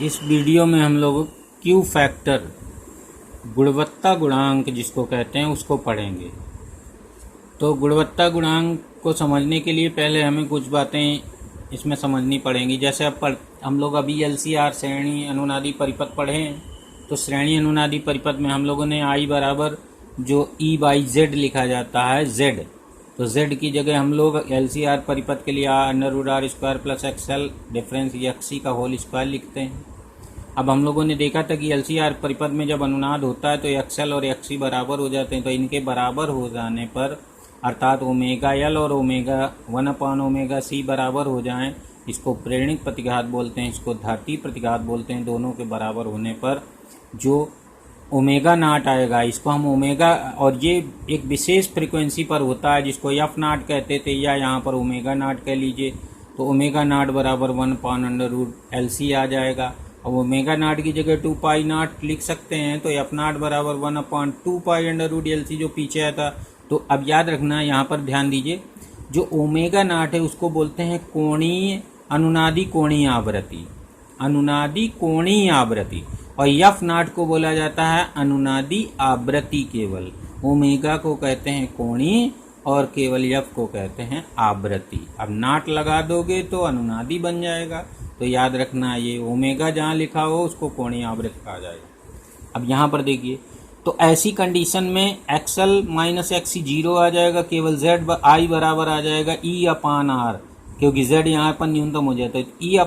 इस वीडियो में हम लोग क्यू फैक्टर गुणवत्ता गुणांक जिसको कहते हैं उसको पढ़ेंगे। तो गुणवत्ता गुणांक को समझने के लिए पहले हमें कुछ बातें इसमें समझनी पड़ेंगी। जैसे अब हम लोग अभी LCR श्रेणी अनुनादी परिपथ पढ़े हैं, तो श्रेणी अनुनादी परिपथ में हम लोगों ने I बराबर जो E/Z लिखा जाता है Z, तो Z की जगह हम लोग LCR परिपथ के लिए √R² plus XL difference XC का होल स्क्वायर लिखते हैं। अब हम लोगों ने देखा था कि LCR परिपथ में जब अनुनाद होता है तो XL और XC बराबर हो जाते हैं। तो इनके बराबर हो जाने पर अर्थात ओमेगा L और ओमेगा 1/ओमेगा C बराबर हो जाएं, इसको प्रेरणिक प्रतिघात बोलते हैं, इसको घातीय प्रतिघात बोलते हैं। दोनों के बराबर होने पर जो ओमेगा नॉट आएगा इसको हम ओमेगा, और ये एक विशेष फ्रीक्वेंसी पर होता है जिसको F नॉट कहते थे, या यहाँ पर ओमेगा नॉट कह लीजिए। तो ओमेगा नॉट बराबर 1/√LC आ जाएगा। अब ओमेगा नॉट की जगह 2 नॉट लिख सकते हैं, तो F नॉट बराबर 1/2π√LC जो पीछे आया था। तो अब याद रखना, यहाँ पर ध्यान दीजिए, जो ओमेगा नॉट है उसको बोलते हैं कोणीय अनुनादी कोणीय आवृत्ति, अनुनादी कोणीय आवृत्ति, और F नॉट को बोला जाता है अनुनादी आवृत्ति केवल। ओमेगा को कहते हैं कोणीय और केवल F को कहते हैं आवृत्ति। अब नॉट लगा दोगे तो अनुनादी बन जाएगा। तो याद रखना, ये ओमेगा जहाँ लिखा हो उसको कोणीय आवृत्ति कहा जाएगा। अब यहाँ पर देखिए, तो ऐसी कंडीशन में XL - XC 0 आ जाएगा, केवल I बराबर आ जाएगा E/R, क्योंकि Z यहाँ पर न्यूनतम हो जाता है। तो E/R,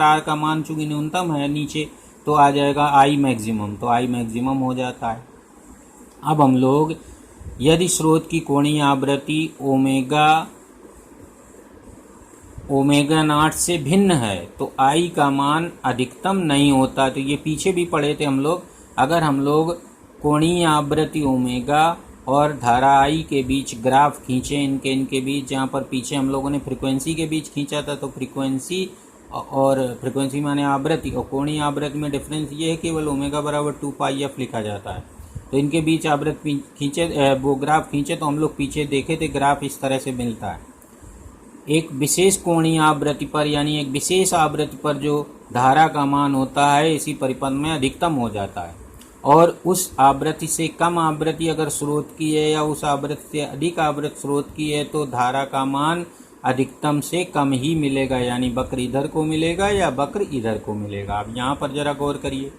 R का मान चूंकि न्यूनतम है नीचे, तो आ जाएगा I मैक्सिमम, तो I मैक्सिमम हो जाता है। अब हम लोग यदि स्रोत की कोणीय आवृत्ति ओमेगा नॉट से भिन्न है तो I का मान अधिकतम नहीं होता। तो ये पीछे भी पढ़े थे हम लोग। अगर हम लोग कोणीय आवृत्ति ओमेगा और धारा I के बीच ग्राफ खींचे, इनके बीच, जहाँ पर पीछे हम लोगों ने फ्रीक्वेंसी के बीच खींचा था, तो फ्रीक्वेंसी माने आवृत्ति, और कोणीय आवृत्ति में डिफरेंस ये है केवल ओमेगा बराबर 2πf लिखा जाता है। तो इनके बीच आवृत्ति खींचे, वो ग्राफ खींचे, तो हम लोग पीछे देखे थे ग्राफ इस तरह से मिलता है। एक विशेष कोणीय आवृत्ति पर, यानी एक विशेष आवृत्ति पर जो धारा का मान होता है इसी परिपथ में अधिकतम हो जाता है, और उस आवृत्ति से कम आवृत्ति अगर स्रोत की है या उस आवृत्ति से अधिक आवृत्ति स्रोत की है तो धारा का मान अधिकतम से कम ही मिलेगा, यानी वक्र इधर को मिलेगा या वक्र इधर को मिलेगा। अब यहाँ पर जरा गौर करिए,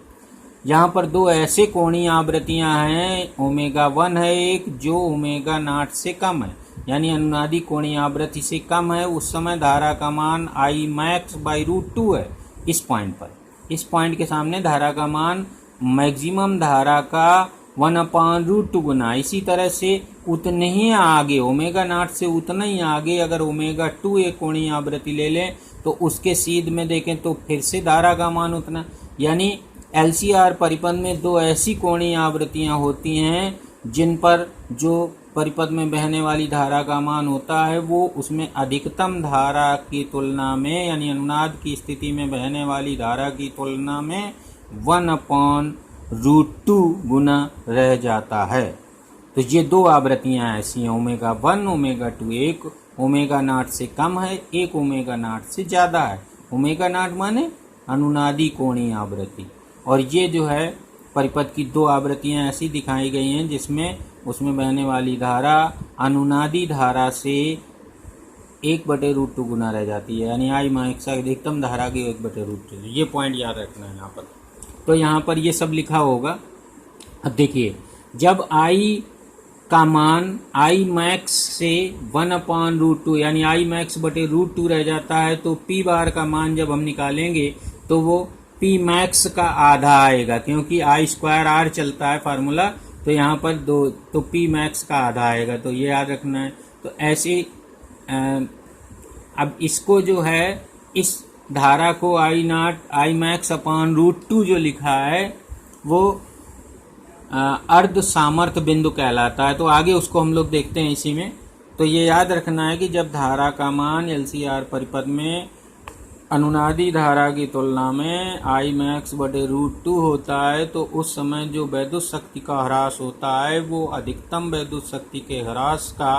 यहाँ पर दो ऐसे कोणीय आवृत्तियाँ हैं, ओमेगा 1 है एक जो ओमेगा नॉट से कम है, यानी अनुनादी कोणीय आवृत्ति से कम है। उस समय धारा का मान I max/√2 है। इस पॉइंट पर, इस पॉइंट के सामने धारा का मान मैक्सिमम धारा का 1/√2 गुना। इसी तरह से उतने ही आगे, ओमेगा नॉट से उतना ही आगे अगर ओमेगा 2 एक कोणीय आवृत्ति ले लें तो उसके सीध में देखें तो फिर से धारा का मान उतना, यानी LCR परिपथ में दो ऐसी कोणीय आवृत्तियां होती हैं जिन पर जो परिपथ में बहने वाली धारा का मान होता है वो उसमें अधिकतम धारा की तुलना में, यानी अनुनाद की स्थिति में बहने वाली धारा की तुलना में 1/√2 गुना रह जाता है। तो ये दो आवृत्तियां ऐसी हैं, ओमेगा 1, ओमेगा 2, एक ओमेगा नॉट से कम है, एक ओमेगा नॉट से ज़्यादा है। ओमेगा नॉट माने अनुनादी कोणीय आवृत्ति, और ये जो है परिपथ की दो आवृत्तियां ऐसी दिखाई गई हैं जिसमें उसमें बहने वाली धारा अनुनादी धारा से 1/√2 गुना रह जाती है, यानी I max अधिकतम धारा की 1/√2। ये पॉइंट याद रखना है यहाँ पर। तो यहाँ पर ये सब लिखा होगा। अब देखिए, जब I का मान I max से 1/√2 यानी I max/√2 रह जाता है, तो P बार का मान जब हम निकालेंगे तो वो P max का आधा आएगा, क्योंकि I²R चलता है फार्मूला, तो यहाँ पर तो P max का आधा आएगा। तो ये याद रखना है। तो ऐसे अब इसको जो है, इस धारा को I max/√2 जो लिखा है वो अर्ध सामर्थ्य बिंदु कहलाता है। तो आगे उसको हम लोग देखते हैं इसी में। तो ये याद रखना है कि जब धारा का मान LCR परिपथ में अनुनादी धारा की तुलना में I max/√2 होता है तो उस समय जो वैद्युत शक्ति का ह्रास होता है वो अधिकतम वैद्युत शक्ति के ह्रास का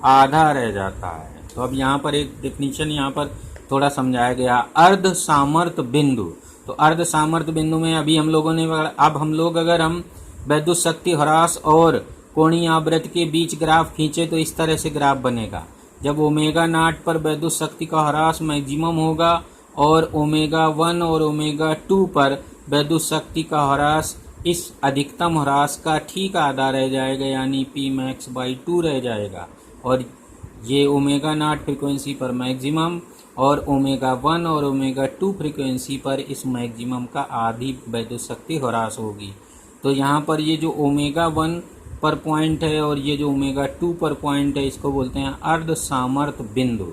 आधा रह जाता है। तो अब यहाँ पर एक डेफिनेशन यहाँ पर थोड़ा समझाया गया, अर्ध सामर्थ्य बिंदु। तो अर्ध सामर्थ्य बिंदु में अभी हम लोगों ने, अब हम लोग अगर हम वैद्युत शक्ति ह्रास और कोणीय आवृत्ति के बीच ग्राफ खींचे तो इस तरह से ग्राफ बनेगा। जब ओमेगा नॉट पर वैद्युत शक्ति का ह्रास मैक्सिमम होगा और ओमेगा 1 और ओमेगा 2 पर वैद्युत शक्ति का ह्रास इस अधिकतम ह्रास का ठीक आधा रह जाएगा, यानी पी मैक्स बाई 2 रह जाएगा। और ये ओमेगा नॉट फ्रिक्वेंसी पर मैक्सिमम और ओमेगा 1 और ओमेगा 2 फ्रिक्वेंसी पर इस मैक्सिमम का आधी वैद्युत शक्ति ह्रास होगी। तो यहाँ पर ये जो ओमेगा 1 पर पॉइंट है और ये जो ओमेगा 2 पर पॉइंट है, इसको बोलते हैं अर्ध सामर्थ्य बिंदु।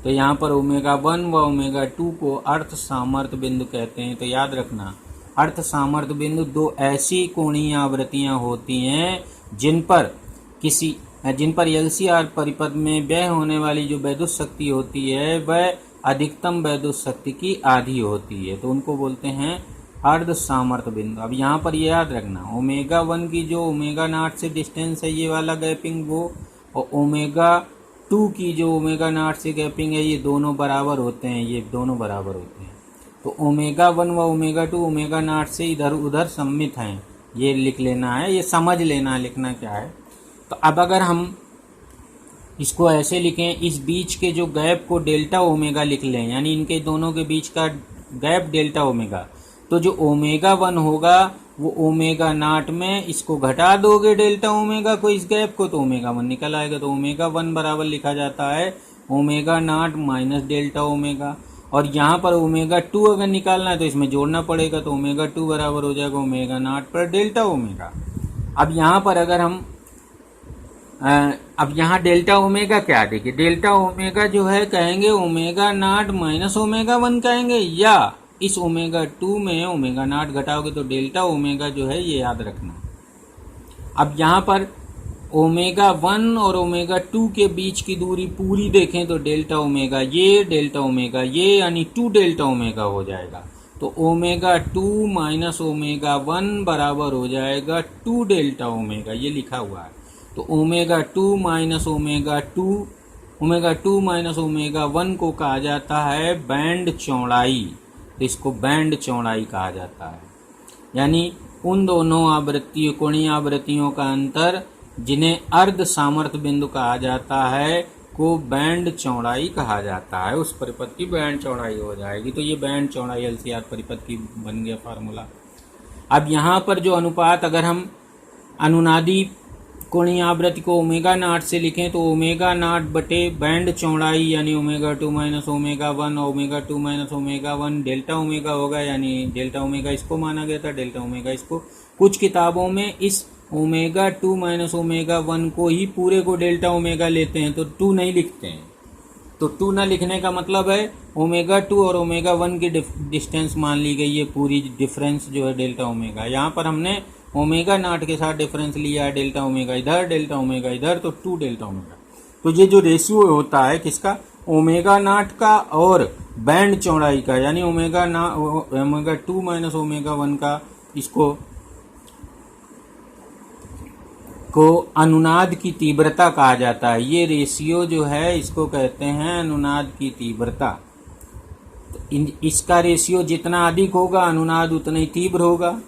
तो यहाँ पर ओमेगा 1 व ओमेगा 2 को अर्ध सामर्थ्य बिंदु कहते हैं। तो याद रखना, अर्ध सामर्थ्य बिंदु दो ऐसी कोणीय आवृत्तियाँ होती हैं जिन पर LCR परिपथ में व्यय होने वाली जो वैद्युत शक्ति होती है वह अधिकतम वैद्युत शक्ति की आधी होती है, तो उनको बोलते हैं अर्ध सामर्थ्य बिंदु। अब यहाँ पर ये याद रखना, ओमेगा 1 की जो ओमेगा नॉट से डिस्टेंस है ये वाला गैपिंग वो, और ओमेगा 2 की जो ओमेगा नॉट से गैपिंग है, ये दोनों बराबर होते हैं, ये दोनों बराबर होते हैं। तो ओमेगा 1 व ओमेगा 2 ओमेगा नॉट से इधर उधर सम्मित हैं, ये लिख लेना है, ये समझ लेना है लिखना क्या है। तो अब अगर हम इसको ऐसे लिखें, इस बीच के जो गैप को डेल्टा ओमेगा लिख लें, यानी इनके दोनों के बीच का गैप डेल्टा ओमेगा, तो जो ओमेगा 1 होगा वो ओमेगा नॉट में इसको घटा दोगे डेल्टा ओमेगा को, इस गैप को, तो ओमेगा 1 निकल आएगा। तो ओमेगा 1 बराबर लिखा जाता है omega naught minus delta omega. और यहाँ पर ओमेगा 2 अगर निकालना है तो इसमें जोड़ना पड़ेगा, तो ओमेगा 2 बराबर हो जाएगा ओमेगा नॉट पर डेल्टा ओमेगा। अब यहाँ पर अगर हम अब यहाँ डेल्टा ओमेगा क्या, देखिए डेल्टा ओमेगा जो है कहेंगे ओमेगा नॉट माइनस ओमेगा 1 कहेंगे, या इस ओमेगा 2 में ओमेगा नॉट घटाओगे तो डेल्टा ओमेगा जो है, ये याद रखना। अब यहाँ पर ओमेगा 1 और ओमेगा 2 के बीच की दूरी पूरी देखें तो डेल्टा ओमेगा ये यानी 2 डेल्टा ओमेगा हो जाएगा। तो ओमेगा 2 माइनस ओमेगा 1 बराबर हो जाएगा 2 डेल्टा ओमेगा, ये लिखा हुआ है। तो omega 2 minus omega 2 minus omega 1 को कहा जाता है बैंड चौड़ाई, तो इसको बैंड चौड़ाई कहा जाता है। यानी उन दोनों आवृत्तियों, कोणीय आवृत्तियों का अंतर जिन्हें अर्ध सामर्थ्य बिंदु कहा जाता है को बैंड चौड़ाई कहा जाता है, उस परिपथ की बैंड चौड़ाई हो जाएगी। तो ये बैंड चौड़ाई LCR परिपथ की बन गया फार्मूला। अब यहाँ पर जो अनुपात, अगर हम अनुनादी कोणीय आवृत्ति को ओमेगा नॉट से लिखें तो ओमेगा नॉट बटे बैंड चौड़ाई यानी ओमेगा 2 माइनस ओमेगा 1 और omega 2 minus omega 1 delta omega होगा, यानी डेल्टा ओमेगा इसको माना गया था, डेल्टा ओमेगा इसको। कुछ किताबों में इस ओमेगा 2 माइनस ओमेगा 1 को ही पूरे को डेल्टा ओमेगा लेते हैं, तो 2 नहीं लिखते हैं। तो 2 न लिखने का मतलब है ओमेगा 2 और ओमेगा 1 की डिस्टेंस मान ली गई है, पूरी डिफरेंस जो है डेल्टा ओमेगा। यहाँ पर हमने ओमेगा नॉट के साथ डिफरेंस लिया है, डेल्टा ओमेगा इधर, डेल्टा ओमेगा इधर, तो 2 डेल्टा ओमेगा। तो ये जो रेशियो होता है किसका, ओमेगा नॉट का और बैंड चौड़ाई का, यानी ओमेगा 2 माइनस ओमेगा 1 का, इसको अनुनाद की तीव्रता कहा जाता है। ये रेशियो जो है इसको कहते हैं अनुनाद की तीव्रता। तो इसका रेशियो जितना अधिक होगा अनुनाद उतना ही तीव्र होगा।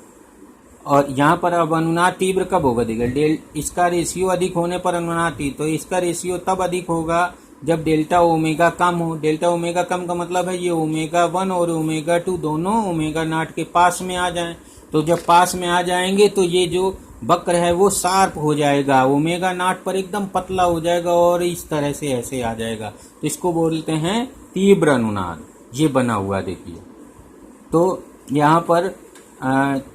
और यहाँ पर अब अनुनाद तीव्र कब होगा, देखिए इसका रेशियो अधिक होने पर अनुनाद तीव्र, तो इसका रेशियो तब अधिक होगा जब डेल्टा ओमेगा कम हो। डेल्टा ओमेगा कम का मतलब है ये ओमेगा 1 और ओमेगा 2 दोनों ओमेगा नॉट के पास में आ जाएं। तो जब पास में आ जाएंगे तो ये जो वक्र है वो शार्प हो जाएगा, ओमेगा नॉट पर एकदम पतला हो जाएगा और इस तरह से ऐसे आ जाएगा। तो इसको बोलते हैं तीव्र अनुनाद। ये बना हुआ देखिए, तो यहाँ पर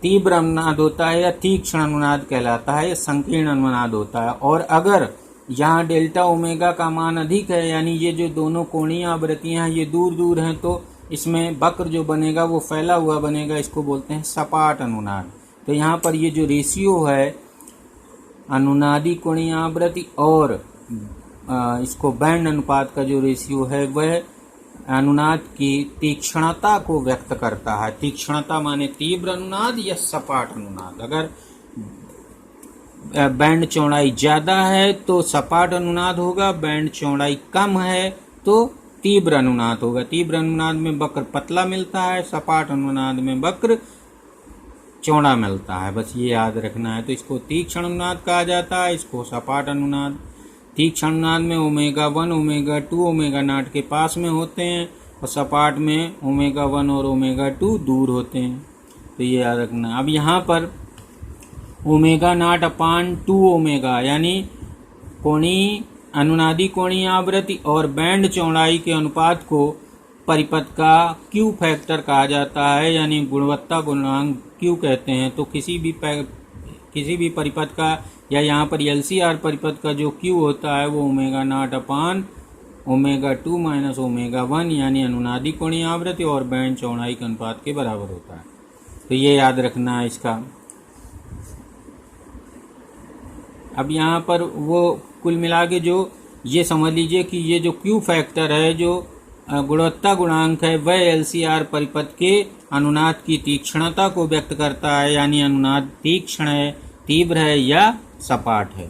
तीव्र अनुनाद होता है या तीक्ष्ण अनुनाद कहलाता है, या संकीर्ण अनुनाद होता है। और अगर यहाँ डेल्टा ओमेगा का मान अधिक है, यानी ये जो दोनों कोणीय आवृत्तियां हैं ये दूर दूर हैं, तो इसमें वक्र जो बनेगा वो फैला हुआ बनेगा, इसको बोलते हैं सपाट अनुनाद। तो यहाँ पर ये जो रेशियो है अनुनादी कोणीय आवृत्ति और इसको बैंड अनुपात का जो रेशियो है वह अनुनाद की तीक्ष्णता को व्यक्त करता है। तीक्ष्णता माने तीव्र अनुनाद या सपाट अनुनाद। अगर बैंड चौड़ाई ज्यादा है तो सपाट अनुनाद होगा, बैंड चौड़ाई कम है तो तीव्र अनुनाद होगा। तीव्र अनुनाद में वक्र पतला मिलता है, सपाट अनुनाद में वक्र चौड़ा मिलता है। बस ये याद रखना है। तो इसको तीक्ष्ण अनुनाद कहा जाता है, इसको सपाट अनुनाद। तीक्ष्ण अनुनाद में ओमेगा 1 ओमेगा 2 ओमेगा नॉट के पास में होते हैं और सपाट में ओमेगा 1 और ओमेगा 2 दूर होते हैं। तो ये याद रखना है। अब यहाँ पर ओमेगा नॉट अपान 2 ओमेगा यानी कोणीय अनुनादी कोणीय आवृत्ति और बैंड चौड़ाई के अनुपात को परिपथ का क्यू फैक्टर कहा जाता है, यानी गुणवत्ता गुणांक क्यू कहते हैं। तो किसी भी परिपथ का या यहाँ पर एलसीआर परिपथ का जो क्यू होता है वो omega naught upon omega 2 minus omega 1 यानी अनुनादी कोणीय आवृत्ति और बैंड चौड़ाई के अनुपात के बराबर होता है। तो ये याद रखना है इसका। अब यहाँ पर वो कुल मिला के जो ये समझ लीजिए कि ये जो क्यू फैक्टर है, जो गुणवत्ता गुणांक है, वह एलसीआर परिपथ के अनुनाद की तीक्ष्णता को व्यक्त करता है, यानी अनुनाद तीक्ष्ण है, तीव्र है या सपाट है।